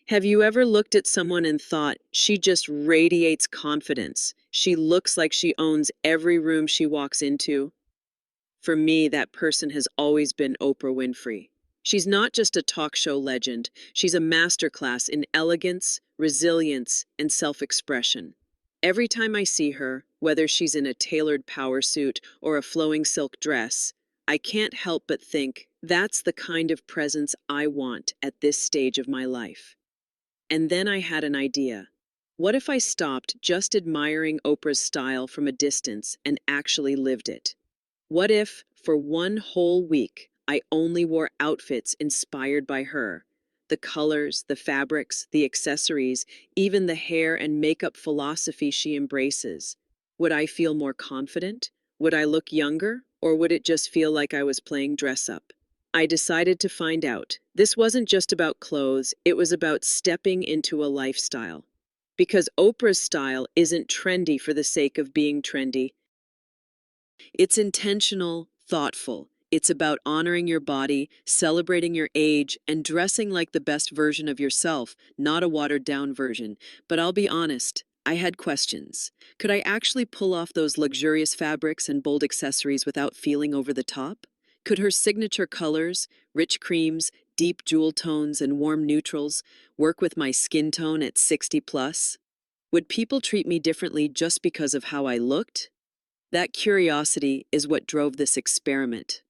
Have you ever looked at someone and thought, she just radiates confidence? She looks like she owns every room she walks into? For me, that person has always been Oprah Winfrey. She's not just a talk show legend, she's a masterclass in elegance, resilience, and self expression. Every time I see her, whether she's in a tailored power suit or a flowing silk dress, I can't help but think that's the kind of presence I want at this stage of my life. And then I had an idea. What if I stopped just admiring Oprah's style from a distance and actually lived it? What if, for one whole week, I only wore outfits inspired by her? The colors, the fabrics, the accessories, even the hair and makeup philosophy she embraces. Would I feel more confident? Would I look younger? Or would it just feel like I was playing dress up? I decided to find out. This wasn't just about clothes, it was about stepping into a lifestyle. Because Oprah's style isn't trendy for the sake of being trendy. It's intentional, thoughtful. It's about honoring your body, celebrating your age, and dressing like the best version of yourself, not a watered down version. But I'll be honest, I had questions. Could I actually pull off those luxurious fabrics and bold accessories without feeling over the top? Could her signature colors, rich creams, deep jewel tones, and warm neutrals work with my skin tone at 60 plus? Would people treat me differently just because of how I looked? That curiosity is what drove this experiment.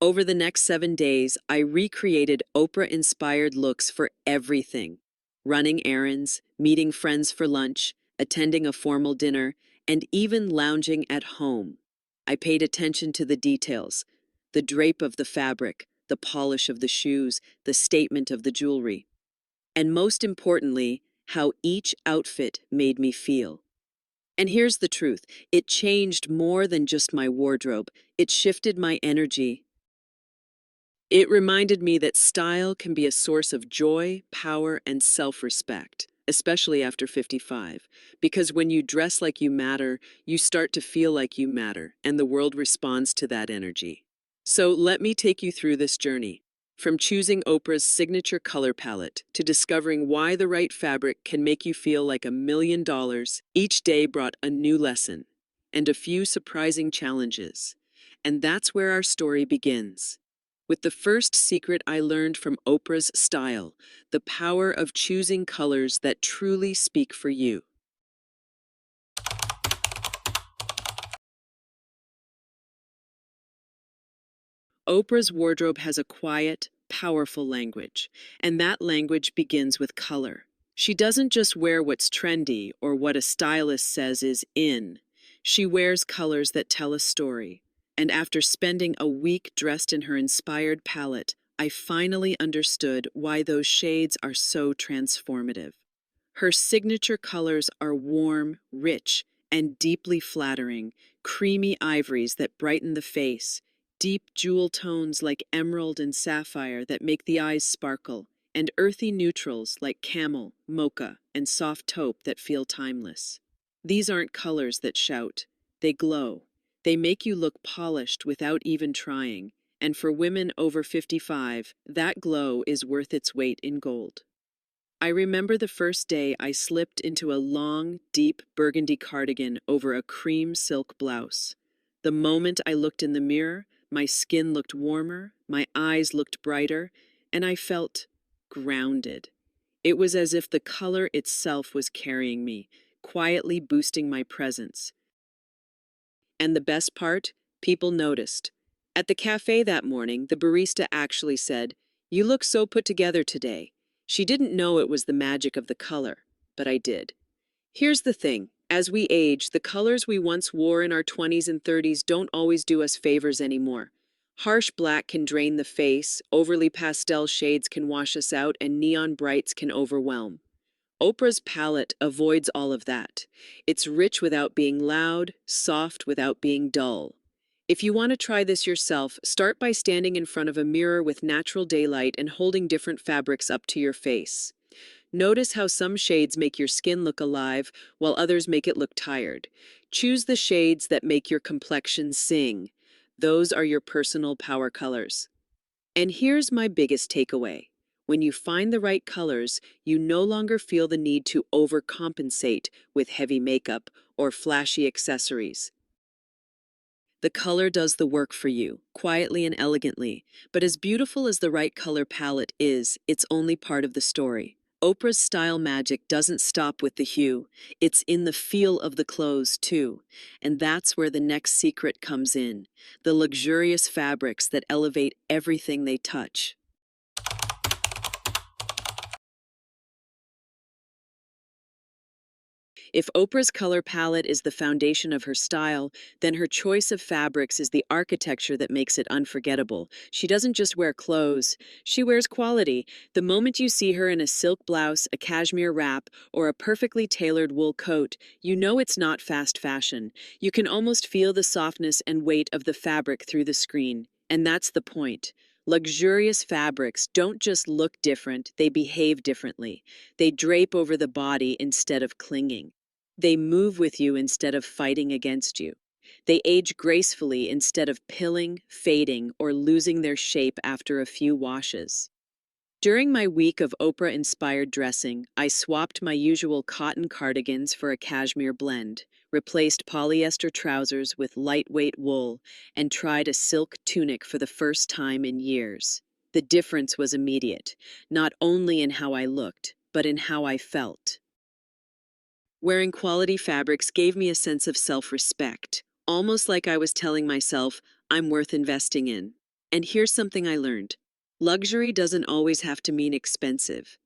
Over the next 7 days, I recreated Oprah-inspired looks for everything. Running errands, meeting friends for lunch, attending a formal dinner, and even lounging at home. I paid attention to the details, the drape of the fabric, the polish of the shoes, the statement of the jewelry. And most importantly, how each outfit made me feel. And here's the truth, it changed more than just my wardrobe. It shifted my energy. It reminded me that style can be a source of joy, power, and self-respect, especially after 55. Because when you dress like you matter, you start to feel like you matter, and the world responds to that energy. So let me take you through this journey. From choosing Oprah's signature color palette to discovering why the right fabric can make you feel like $1 million, each day brought a new lesson and a few surprising challenges. And that's where our story begins. With the first secret I learned from Oprah's style, the power of choosing colors that truly speak for you. Oprah's wardrobe has a quiet, powerful language, and that language begins with color. She doesn't just wear what's trendy or what a stylist says is in. She wears colors that tell a story. And after spending a week dressed in her inspired palette, I finally understood why those shades are so transformative. Her signature colors are warm, rich, and deeply flattering, creamy ivories that brighten the face, deep jewel tones like emerald and sapphire that make the eyes sparkle, and earthy neutrals like camel, mocha, and soft taupe that feel timeless. These aren't colors that shout, they glow. They make you look polished without even trying, and for women over 55, that glow is worth its weight in gold. I remember the first day I slipped into a long, deep burgundy cardigan over a cream silk blouse. The moment I looked in the mirror, my skin looked warmer, my eyes looked brighter, and I felt grounded. It was as if the color itself was carrying me, quietly boosting my presence. And the best part, people noticed. At the cafe that morning, the barista actually said, "You look so put together today." She didn't know it was the magic of the color, but I did. Here's the thing. As we age, the colors we once wore in our 20s and 30s don't always do us favors anymore. Harsh black can drain the face, overly pastel shades can wash us out, and neon brights can overwhelm. Oprah's palette avoids all of that. It's rich without being loud, soft without being dull. If you want to try this yourself, start by standing in front of a mirror with natural daylight and holding different fabrics up to your face. Notice how some shades make your skin look alive, while others make it look tired. Choose the shades that make your complexion sing. Those are your personal power colors. And here's my biggest takeaway. When you find the right colors, you no longer feel the need to overcompensate with heavy makeup or flashy accessories. The color does the work for you, quietly and elegantly, but as beautiful as the right color palette is, it's only part of the story. Oprah's style magic doesn't stop with the hue, it's in the feel of the clothes too. And that's where the next secret comes in, the luxurious fabrics that elevate everything they touch. If Oprah's color palette is the foundation of her style, then her choice of fabrics is the architecture that makes it unforgettable. She doesn't just wear clothes, she wears quality. The moment you see her in a silk blouse, a cashmere wrap, or a perfectly tailored wool coat, you know it's not fast fashion. You can almost feel the softness and weight of the fabric through the screen. And that's the point. Luxurious fabrics don't just look different, they behave differently. They drape over the body instead of clinging. They move with you instead of fighting against you. They age gracefully instead of pilling, fading, or losing their shape after a few washes. During my week of Oprah-inspired dressing, I swapped my usual cotton cardigans for a cashmere blend, replaced polyester trousers with lightweight wool, and tried a silk tunic for the first time in years. The difference was immediate, not only in how I looked, but in how I felt. Wearing quality fabrics gave me a sense of self-respect, almost like I was telling myself, I'm worth investing in. And here's something I learned. Luxury doesn't always have to mean expensive.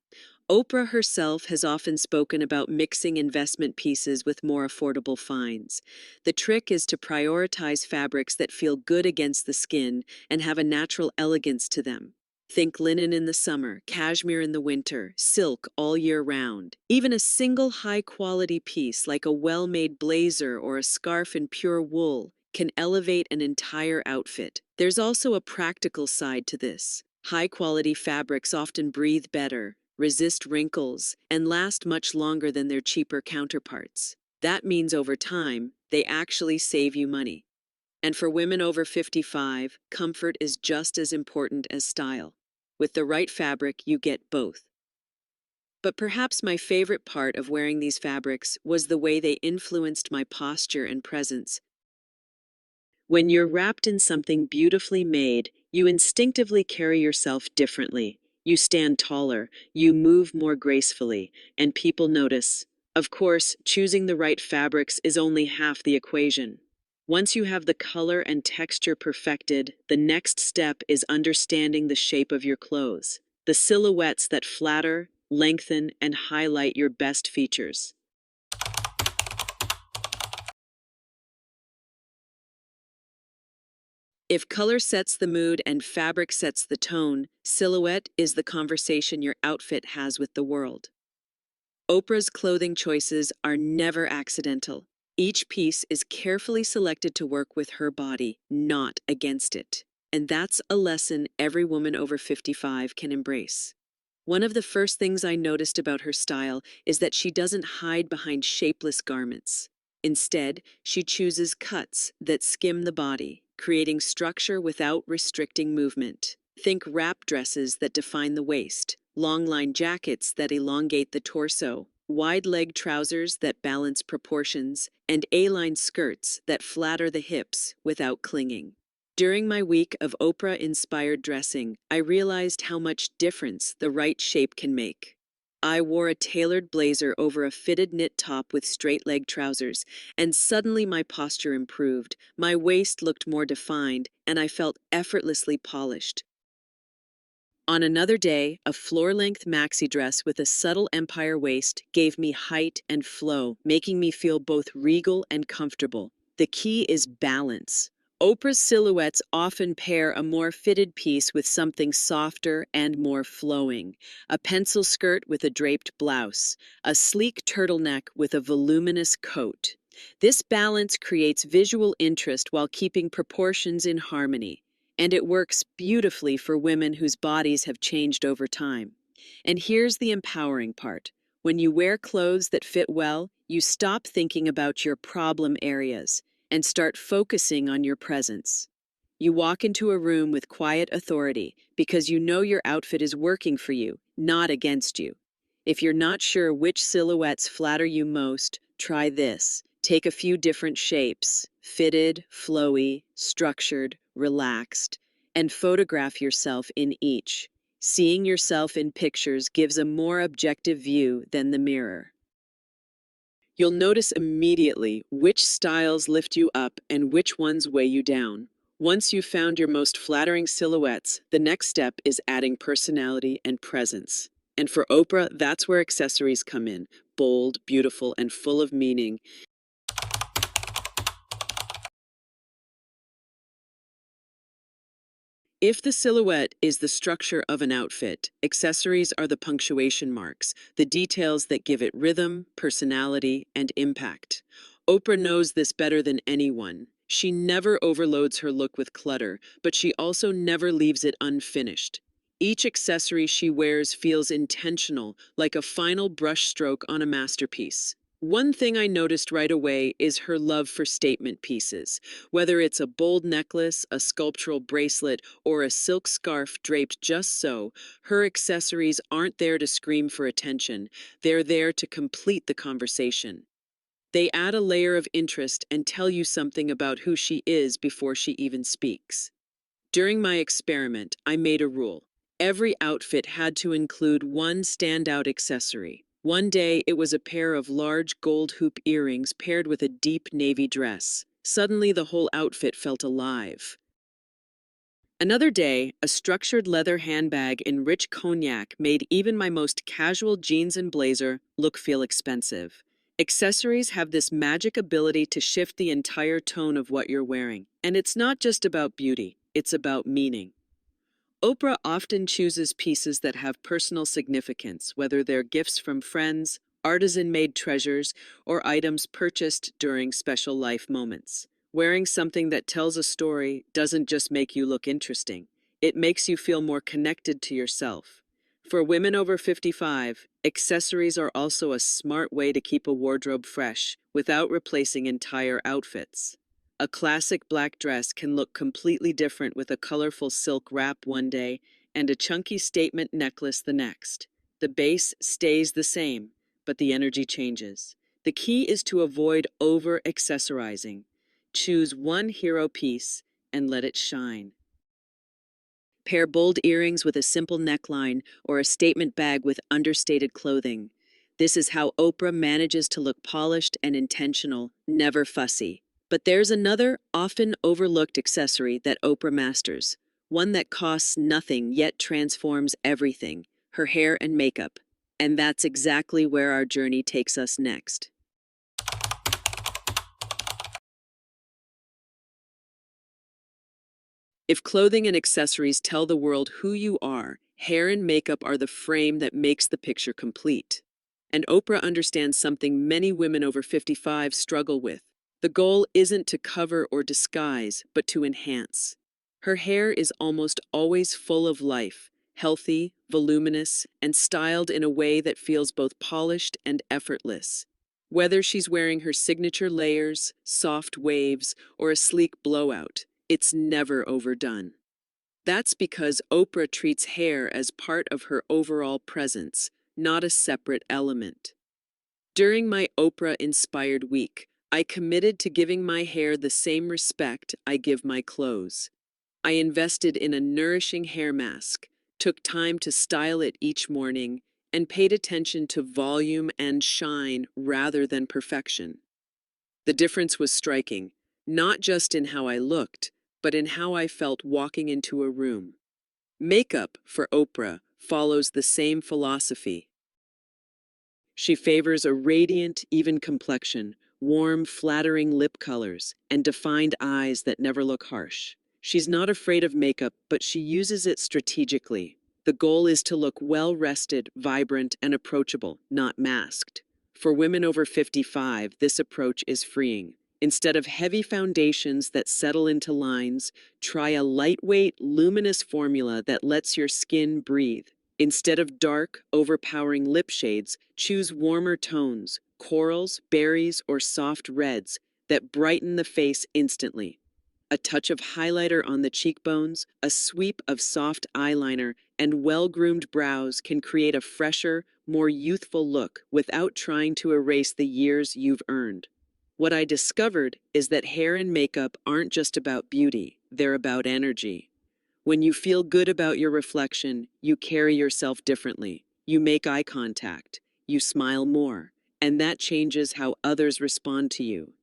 Oprah herself has often spoken about mixing investment pieces with more affordable finds. The trick is to prioritize fabrics that feel good against the skin and have a natural elegance to them. Think linen in the summer, cashmere in the winter, silk all year round. Even a single high-quality piece like a well-made blazer or a scarf in pure wool can elevate an entire outfit. There's also a practical side to this. High-quality fabrics often breathe better, resist wrinkles, and last much longer than their cheaper counterparts. That means over time, they actually save you money. And for women over 55, comfort is just as important as style. With the right fabric, you get both. But perhaps my favorite part of wearing these fabrics was the way they influenced my posture and presence. When you're wrapped in something beautifully made, you instinctively carry yourself differently. You stand taller, you move more gracefully, and people notice. Of course, choosing the right fabrics is only half the equation. Once you have the color and texture perfected, the next step is understanding the shape of your clothes, the silhouettes that flatter, lengthen, and highlight your best features. If color sets the mood and fabric sets the tone, silhouette is the conversation your outfit has with the world. Oprah's clothing choices are never accidental. Each piece is carefully selected to work with her body, not against it. And that's a lesson every woman over 55 can embrace. One of the first things I noticed about her style is that she doesn't hide behind shapeless garments. Instead, she chooses cuts that skim the body, creating structure without restricting movement. Think wrap dresses that define the waist, long-line jackets that elongate the torso, wide-leg trousers that balance proportions, and A-line skirts that flatter the hips without clinging. During my week of Oprah-inspired dressing, I realized how much difference the right shape can make. I wore a tailored blazer over a fitted knit top with straight leg trousers, and suddenly my posture improved, my waist looked more defined, and I felt effortlessly polished. On another day, a floor-length maxi dress with a subtle empire waist gave me height and flow, making me feel both regal and comfortable. The key is balance. Oprah's silhouettes often pair a more fitted piece with something softer and more flowing. A pencil skirt with a draped blouse, a sleek turtleneck with a voluminous coat. This balance creates visual interest while keeping proportions in harmony. And it works beautifully for women whose bodies have changed over time. And here's the empowering part. When you wear clothes that fit well, you stop thinking about your problem areas and start focusing on your presence. You walk into a room with quiet authority because you know your outfit is working for you, not against you. If you're not sure which silhouettes flatter you most, try this. Take a few different shapes, fitted, flowy, structured, relaxed, and photograph yourself in each. Seeing yourself in pictures gives a more objective view than the mirror. You'll notice immediately which styles lift you up and which ones weigh you down. Once you've found your most flattering silhouettes, the next step is adding personality and presence. And for Oprah, that's where accessories come in, bold, beautiful, and full of meaning. If the silhouette is the structure of an outfit, accessories are the punctuation marks, the details that give it rhythm, personality, and impact. Oprah knows this better than anyone. She never overloads her look with clutter, but she also never leaves it unfinished. Each accessory she wears feels intentional, like a final brushstroke on a masterpiece. One thing I noticed right away is her love for statement pieces. Whether it's a bold necklace, a sculptural bracelet, or a silk scarf draped just so, her accessories aren't there to scream for attention. They're there to complete the conversation. They add a layer of interest and tell you something about who she is before she even speaks. During my experiment, I made a rule. Every outfit had to include one standout accessory. One day, it was a pair of large gold hoop earrings paired with a deep navy dress. Suddenly, the whole outfit felt alive. Another day, a structured leather handbag in rich cognac made even my most casual jeans and blazer feel expensive. Accessories have this magic ability to shift the entire tone of what you're wearing. And it's not just about beauty, it's about meaning. Oprah often chooses pieces that have personal significance, whether they're gifts from friends, artisan-made treasures, or items purchased during special life moments. Wearing something that tells a story doesn't just make you look interesting, it makes you feel more connected to yourself. For women over 55, accessories are also a smart way to keep a wardrobe fresh without replacing entire outfits. A classic black dress can look completely different with a colorful silk wrap one day and a chunky statement necklace the next. The base stays the same, but the energy changes. The key is to avoid over-accessorizing. Choose one hero piece and let it shine. Pair bold earrings with a simple neckline or a statement bag with understated clothing. This is how Oprah manages to look polished and intentional, never fussy. But there's another, often overlooked accessory that Oprah masters, one that costs nothing yet transforms everything, her hair and makeup. And that's exactly where our journey takes us next. If clothing and accessories tell the world who you are, hair and makeup are the frame that makes the picture complete. And Oprah understands something many women over 55 struggle with. The goal isn't to cover or disguise, but to enhance. Her hair is almost always full of life, healthy, voluminous, and styled in a way that feels both polished and effortless. Whether she's wearing her signature layers, soft waves, or a sleek blowout, it's never overdone. That's because Oprah treats hair as part of her overall presence, not a separate element. During my Oprah-inspired week, I committed to giving my hair the same respect I give my clothes. I invested in a nourishing hair mask, took time to style it each morning, and paid attention to volume and shine rather than perfection. The difference was striking, not just in how I looked, but in how I felt walking into a room. Makeup, for Oprah, follows the same philosophy. She favors a radiant, even complexion, warm, flattering lip colors, and defined eyes that never look harsh. She's not afraid of makeup, but she uses it strategically. The goal is to look well-rested, vibrant, and approachable, not masked. For women over 55, this approach is freeing. Instead of heavy foundations that settle into lines, try a lightweight, luminous formula that lets your skin breathe. Instead of dark, overpowering lip shades, choose warmer tones, corals, berries, or soft reds that brighten the face instantly. A touch of highlighter on the cheekbones, a sweep of soft eyeliner, and well-groomed brows can create a fresher, more youthful look without trying to erase the years you've earned. What I discovered is that hair and makeup aren't just about beauty, they're about energy. When you feel good about your reflection, you carry yourself differently. You make eye contact, you smile more, and that changes how others respond to you.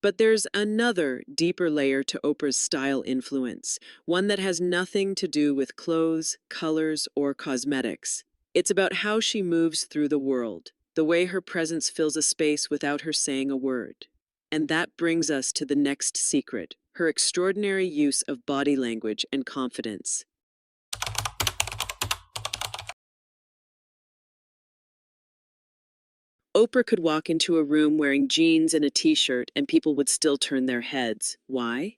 But there's another, deeper layer to Oprah's style influence, one that has nothing to do with clothes, colors, or cosmetics. It's about how she moves through the world, the way her presence fills a space without her saying a word. And that brings us to the next secret, her extraordinary use of body language and confidence. Oprah could walk into a room wearing jeans and a t-shirt and people would still turn their heads. Why?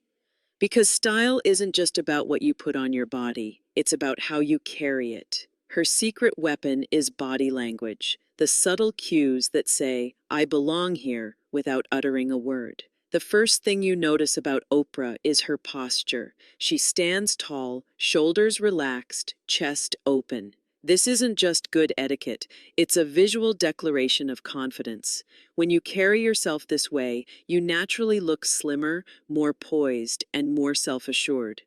Because style isn't just about what you put on your body, it's about how you carry it. Her secret weapon is body language, the subtle cues that say, I belong here, without uttering a word. The first thing you notice about Oprah is her posture. She stands tall, shoulders relaxed, chest open. This isn't just good etiquette, it's a visual declaration of confidence. When you carry yourself this way, you naturally look slimmer, more poised, and more self-assured.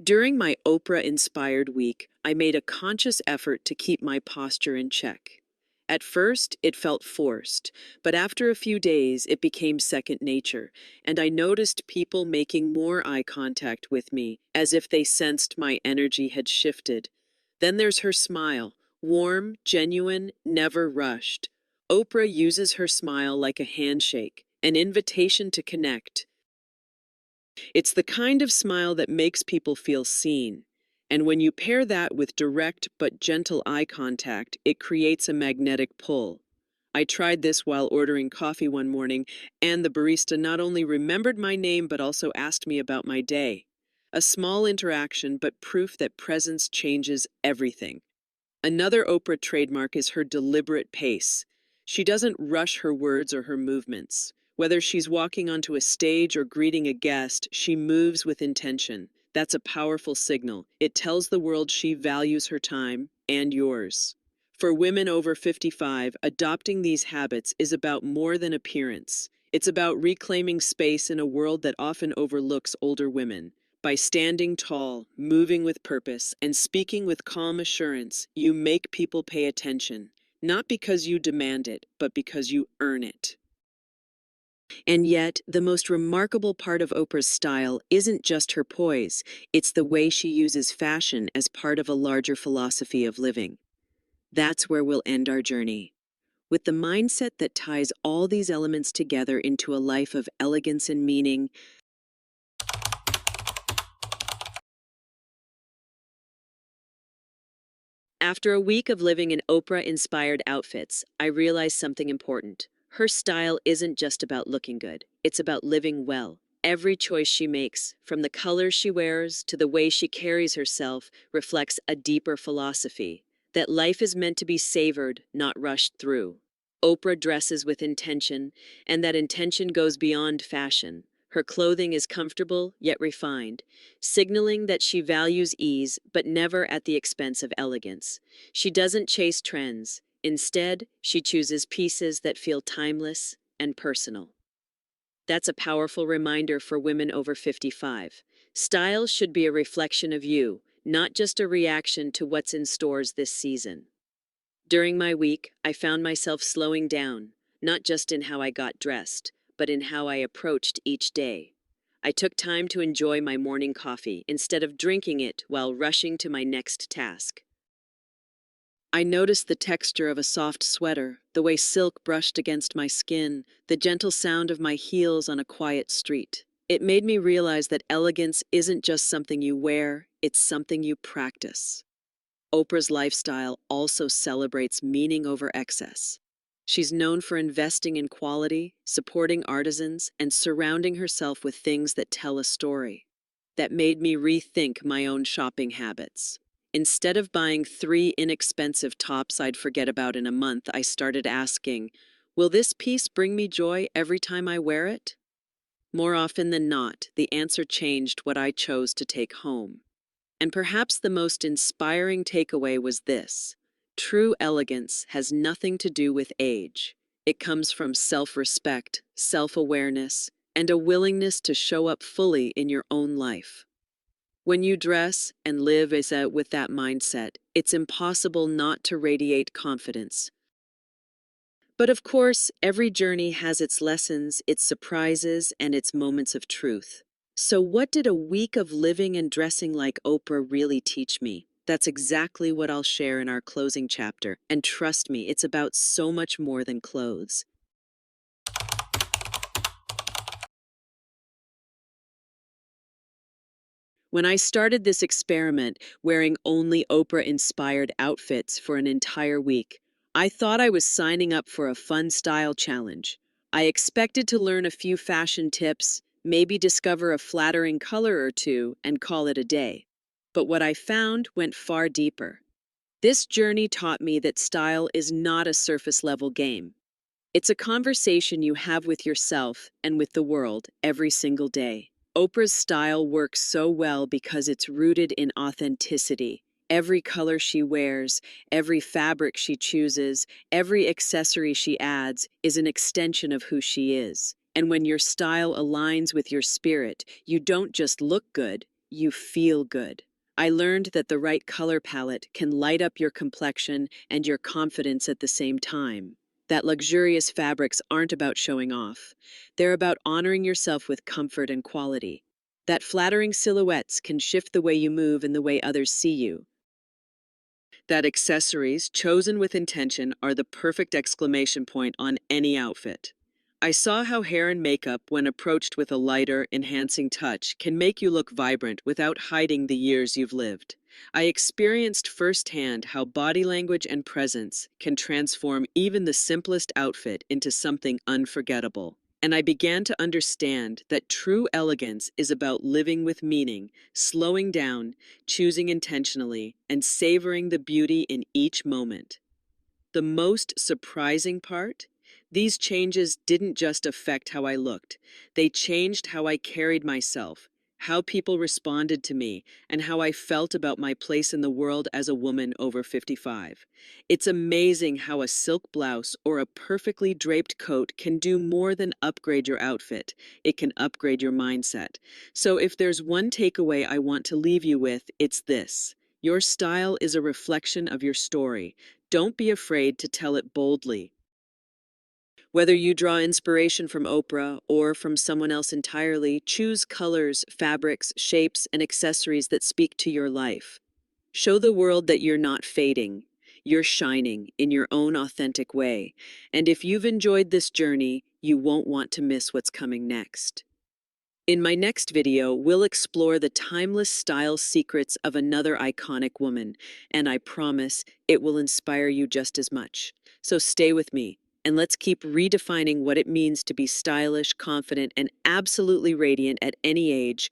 During my Oprah-inspired week, I made a conscious effort to keep my posture in check. At first, it felt forced, but after a few days, it became second nature, and I noticed people making more eye contact with me, as if they sensed my energy had shifted. Then there's her smile, warm, genuine, never rushed. Oprah uses her smile like a handshake, an invitation to connect. It's the kind of smile that makes people feel seen. And when you pair that with direct but gentle eye contact, it creates a magnetic pull. I tried this while ordering coffee one morning, and the barista not only remembered my name but also asked me about my day. A small interaction, but proof that presence changes everything. Another Oprah trademark is her deliberate pace. She doesn't rush her words or her movements. Whether she's walking onto a stage or greeting a guest, she moves with intention. That's a powerful signal. It tells the world she values her time and yours. For women over 55, adopting these habits is about more than appearance. It's about reclaiming space in a world that often overlooks older women. By standing tall, moving with purpose, and speaking with calm assurance, you make people pay attention, not because you demand it, but because you earn it. And yet, the most remarkable part of Oprah's style isn't just her poise, it's the way she uses fashion as part of a larger philosophy of living. That's where we'll end our journey. With the mindset that ties all these elements together into a life of elegance and meaning. After a week of living in Oprah-inspired outfits, I realized something important. Her style isn't just about looking good, it's about living well. Every choice she makes, from the colors she wears to the way she carries herself, reflects a deeper philosophy, that life is meant to be savored, not rushed through. Oprah dresses with intention, and that intention goes beyond fashion. Her clothing is comfortable yet refined, signaling that she values ease but never at the expense of elegance. She doesn't chase trends. Instead, she chooses pieces that feel timeless and personal. That's a powerful reminder for women over 55. Style should be a reflection of you, not just a reaction to what's in stores this season. During my week, I found myself slowing down, not just in how I got dressed, but in how I approached each day. I took time to enjoy my morning coffee instead of drinking it while rushing to my next task. I noticed the texture of a soft sweater, the way silk brushed against my skin, the gentle sound of my heels on a quiet street. It made me realize that elegance isn't just something you wear, it's something you practice. Oprah's lifestyle also celebrates meaning over excess. She's known for investing in quality, supporting artisans, and surrounding herself with things that tell a story. That made me rethink my own shopping habits. Instead of buying 3 inexpensive tops I'd forget about in a month, I started asking, will this piece bring me joy every time I wear it? More often than not, the answer changed what I chose to take home. And perhaps the most inspiring takeaway was this: true elegance has nothing to do with age. It comes from self respect, self awareness, and a willingness to show up fully in your own life. When you dress and live with that mindset, it's impossible not to radiate confidence. But of course, every journey has its lessons, its surprises, and its moments of truth. So, what did a week of living and dressing like Oprah really teach me? That's exactly what I'll share in our closing chapter. And trust me, it's about so much more than clothes. When I started this experiment, wearing only Oprah-inspired outfits for an entire week, I thought I was signing up for a fun style challenge. I expected to learn a few fashion tips, maybe discover a flattering color or two, and call it a day. But what I found went far deeper. This journey taught me that style is not a surface level game. It's a conversation you have with yourself and with the world every single day. Oprah's style works so well because it's rooted in authenticity. Every color she wears, every fabric she chooses, every accessory she adds is an extension of who she is. And when your style aligns with your spirit, you don't just look good, you feel good. I learned that the right color palette can light up your complexion and your confidence at the same time. That luxurious fabrics aren't about showing off. They're about honoring yourself with comfort and quality. That flattering silhouettes can shift the way you move and the way others see you. That accessories, chosen with intention, are the perfect exclamation point on any outfit. I saw how hair and makeup, when approached with a lighter, enhancing touch, can make you look vibrant without hiding the years you've lived. I experienced firsthand how body language and presence can transform even the simplest outfit into something unforgettable. And I began to understand that true elegance is about living with meaning, slowing down, choosing intentionally, and savoring the beauty in each moment. The most surprising part? These changes didn't just affect how I looked. They changed how I carried myself, how people responded to me, and how I felt about my place in the world as a woman over 55. It's amazing how a silk blouse or a perfectly draped coat can do more than upgrade your outfit. It can upgrade your mindset. So if there's one takeaway I want to leave you with, it's this: your style is a reflection of your story. Don't be afraid to tell it boldly. Whether you draw inspiration from Oprah or from someone else entirely, choose colors, fabrics, shapes, and accessories that speak to your life. Show the world that you're not fading. You're shining in your own authentic way. And if you've enjoyed this journey, you won't want to miss what's coming next. In my next video, we'll explore the timeless style secrets of another iconic woman, and I promise it will inspire you just as much. So stay with me, and let's keep redefining what it means to be stylish, confident, and absolutely radiant at any age.